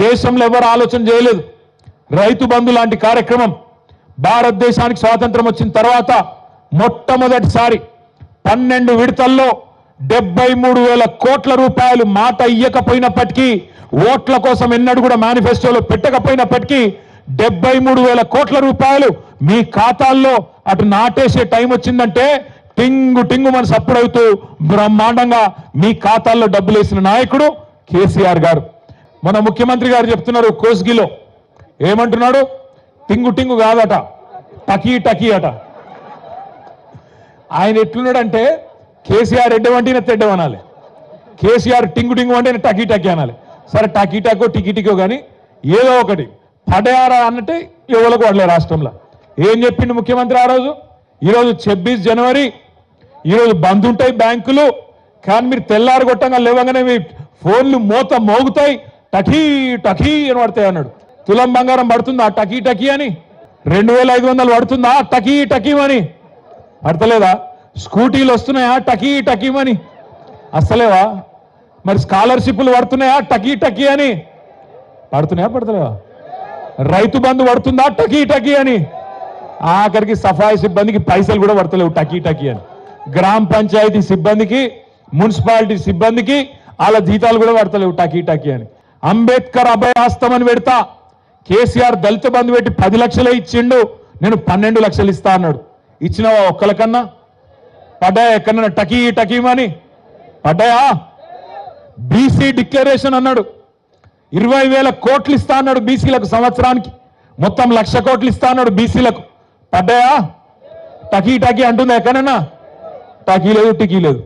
దేశంలో ఎవరు ఆలోచన చేయలేదు. రైతు బంధు లాంటి కార్యక్రమం భారతదేశానికి స్వాతంత్రం వచ్చిన తర్వాత మొట్టమొదటిసారి 12 విడతల్లో 73,000 కోట్ల రూపాయలు మాట ఇయ్యకపోయినప్పటికీ, ఓట్ల కోసం ఎన్నడూ కూడా మేనిఫెస్టోలో పెట్టకపోయినప్పటికీ 73,000 కోట్ల రూపాయలు మీ ఖాతాల్లో అటు నాటేసే టైం వచ్చిందంటే టింగు టింగు మన సప్పుడవుతూ బ్రహ్మాండంగా మీ ఖాతాల్లో డబ్బులు వేసిన నాయకుడు కేసీఆర్ గారు. మన ముఖ్యమంత్రి గారు చెప్తున్నారు కోస్గిలో ఏమంటున్నాడు, టింగు టింగు కాదట, టకీ టకీ అట. ఆయన ఎట్లున్నాడంటే కేసీఆర్ ఎడ్డవంటిన తెడ్డవనాలి, కేసీఆర్ టింగు టింగు అంటే టకీ టకీ అనాలి. సరే టకీ టకో టికీ టికో కానీ ఏదో ఒకటి పడయారా అన్నట్టే ఎవరికి వాడలే రాష్ట్రంలో. ఏం చెప్పిండు ముఖ్యమంత్రి ఆ రోజు? ఈరోజు 26 జనవరి, ఈరోజు బంద్ ఉంటాయి బ్యాంకులు, కానీ మీరు తెల్లారు కొట్టంగా లేవగానే మీ ఫోన్లు మోత మోగుతాయి, టకీ టకీ అని పడతాయి అన్నాడు. తులం బంగారం పడుతుందా టకీ టకీ అని? 2,500 పడుతుందా టకీ టకీమని? పడతలేదా? స్కూటీలు వస్తున్నాయా టకీ టకీమని? అస్సలేవా? మరి స్కాలర్షిప్లు పడుతున్నాయా టకీ టకీ అని? పడుతున్నాయా పడతలేవా? రైతు బంధు పడుతుందా టకీ టకీ అని? ఆఖరికి సఫాయి సిబ్బందికి పైసలు కూడా పడతలేవు టకీ టకీ అని. గ్రామ పంచాయతీ సిబ్బందికి, మున్సిపాలిటీ సిబ్బందికి వాళ్ళ జీతాలు కూడా పడతలేవు టకీ టకీ అని. అంబేద్కర్ అభయాస్తం అని పెడతా, కేసీఆర్ దళిత బంధు పెట్టి 10 లక్షలే ఇచ్చిండు, నేను 12 లక్షలు ఇస్తా అన్నాడు. ఇచ్చినవా ఒక్కలకన్నా? పడ్డాయా ఎక్కడన్నా టకీ టకీమని? పడ్డాయా? బీసీ డిక్లరేషన్ అన్నాడు, 20,000 కోట్లు ఇస్తా అన్నాడు బీసీలకు సంవత్సరానికి, మొత్తం 1,00,000 కోట్లు ఇస్తా అన్నాడు బీసీలకు. పడ్డాయా? టకీ టకీ అంటుందా ఎక్కడన్నా? టకీ లేదు టికీ లేదు.